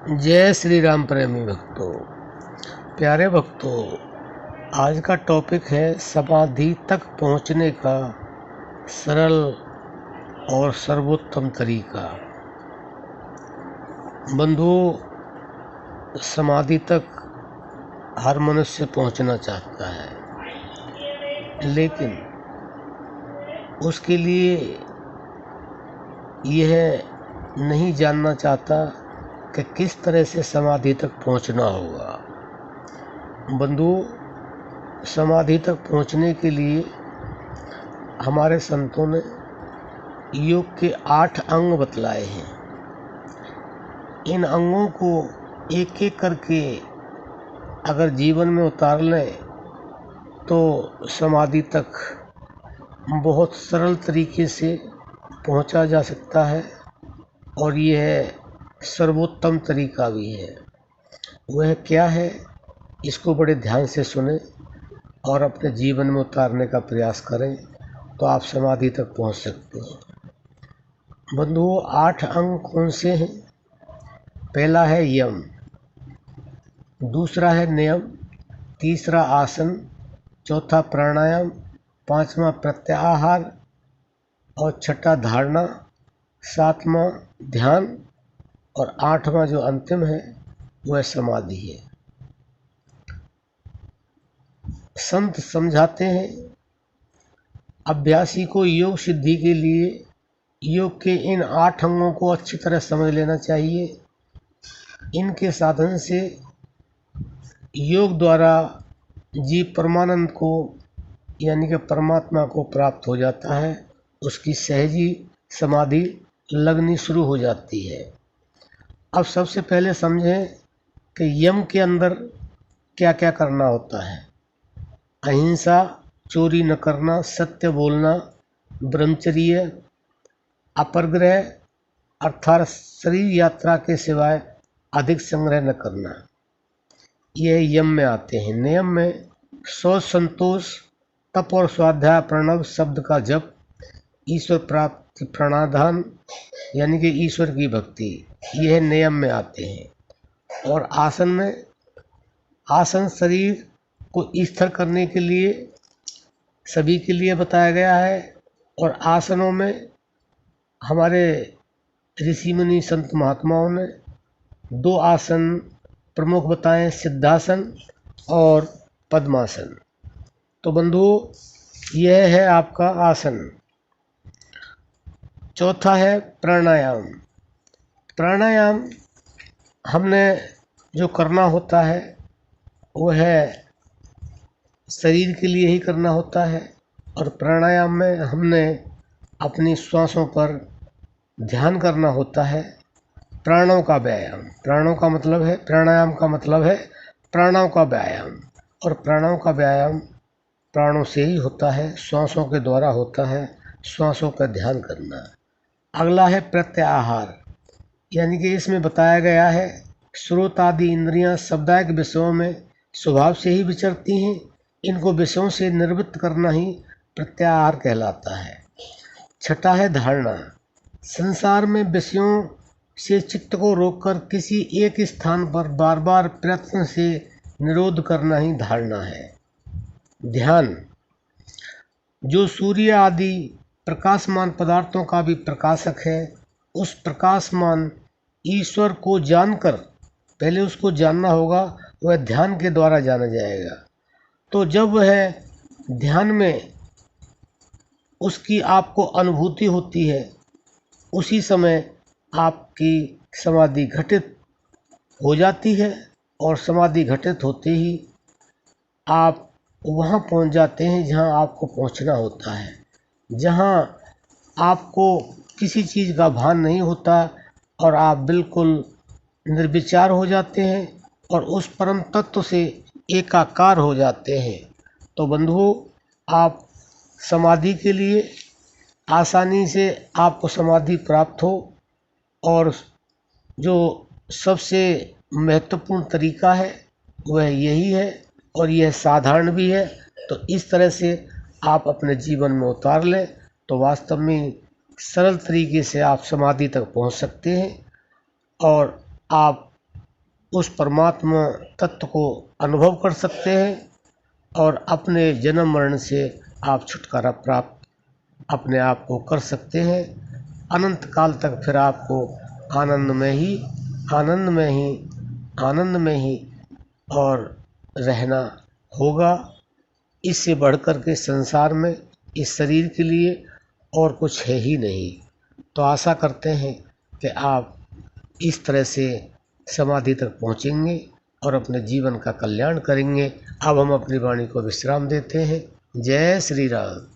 जय श्री राम प्रेमी भक्तों, प्यारे भक्तों, आज का टॉपिक है समाधि तक पहुंचने का सरल और सर्वोत्तम तरीका। बंधुओं, समाधि तक हर मनुष्य पहुंचना चाहता है, लेकिन उसके लिए यह नहीं जानना चाहता कि किस तरह से समाधि तक पहुंचना होगा। बंधुओं, समाधि तक पहुंचने के लिए हमारे संतों ने योग के 8 अंग बतलाए हैं। इन अंगों को एक एक करके अगर जीवन में उतार लें तो समाधि तक बहुत सरल तरीके से पहुंचा जा सकता है, और यह सर्वोत्तम तरीका भी है। वह क्या है, इसको बड़े ध्यान से सुने और अपने जीवन में उतारने का प्रयास करें तो आप समाधि तक पहुंच सकते हैं। बंधुओं, 8 अंग कौन से हैं? पहला है यम, दूसरा है नियम, तीसरा आसन, चौथा प्राणायाम, पांचवा प्रत्याहार और छठा धारणा, सातवां ध्यान और आठवां जो अंतिम है वह समाधि है। संत समझाते हैं, अभ्यासी को योग सिद्धि के लिए योग के इन 8 अंगों को अच्छी तरह समझ लेना चाहिए। इनके साधन से योग द्वारा जीव परमानंद को यानी कि परमात्मा को प्राप्त हो जाता है। उसकी सहजी समाधि लगनी शुरू हो जाती है। अब सबसे पहले समझें कि यम के अंदर क्या क्या करना होता है। अहिंसा, चोरी न करना, सत्य बोलना, ब्रह्मचर्य, अपरग्रह अर्थात शरीर यात्रा के सिवाय अधिक संग्रह न करना, यह यम में आते हैं। नियम में शौच, संतोष, तप और स्वाध्याय, प्रणव शब्द का जप, ईश्वर प्राप्ति, प्राणाधान यानी कि ईश्वर की भक्ति, यह नियम में आते हैं। और आसन में, आसन शरीर को स्थिर करने के लिए सभी के लिए बताया गया है। और आसनों में हमारे ऋषि मुनि संत महात्माओं ने 2 आसन प्रमुख बताएं, सिद्धासन और पद्मासन। तो बंधुओं, यह है आपका आसन। चौथा है प्राणायाम। प्राणायाम हमने जो करना होता है वह है शरीर के लिए ही करना होता है। और प्राणायाम में हमने अपनी श्वासों पर ध्यान करना होता है। प्राणों का व्यायाम, प्राणों का मतलब है, प्राणायाम का मतलब है प्राणों का व्यायाम। और प्राणों का व्यायाम प्राणों से ही होता है, श्वासों के द्वारा होता है। श्वासों का ध्यान करना। अगला है प्रत्याहार, यानी कि इसमें बताया गया है स्रोत आदि इंद्रियां शब्दायक विषयों में स्वभाव से ही विचरती हैं। इनको विषयों से निवृत्त करना ही प्रत्याहार कहलाता है। छठा है धारणा। संसार में विषयों से चित्त को रोककर किसी एक स्थान पर बार बार प्रयत्न से निरोध करना ही धारणा है। ध्यान, जो सूर्य आदि प्रकाशमान पदार्थों का भी प्रकाशक है, उस प्रकाशमान ईश्वर को जानकर, पहले उसको जानना होगा, वह ध्यान के द्वारा जाना जाएगा। तो जब वह ध्यान में उसकी आपको अनुभूति होती है, उसी समय आपकी समाधि घटित हो जाती है। और समाधि घटित होते ही आप वहाँ पहुँच जाते हैं जहाँ आपको पहुँचना होता है, जहाँ आपको किसी चीज़ का भान नहीं होता और आप बिल्कुल निर्विचार हो जाते हैं और उस परम तत्व से एकाकार हो जाते हैं। तो बंधुओं, आप समाधि के लिए आसानी से आपको समाधि प्राप्त हो, और जो सबसे महत्वपूर्ण तरीका है वह यही है, और यह साधारण भी है। तो इस तरह से आप अपने जीवन में उतार लें तो वास्तव में सरल तरीके से आप समाधि तक पहुंच सकते हैं, और आप उस परमात्मा तत्व को अनुभव कर सकते हैं और अपने जन्म मरण से आप छुटकारा प्राप्त अपने आप को कर सकते हैं। अनंत काल तक फिर आपको आनंद में ही आनंद में ही आनंद में ही और रहना होगा। इससे बढ़कर के संसार में इस शरीर के लिए और कुछ है ही नहीं। तो आशा करते हैं कि आप इस तरह से समाधि तक पहुँचेंगे और अपने जीवन का कल्याण करेंगे। अब हम अपनी वाणी को विश्राम देते हैं। जय श्री राम।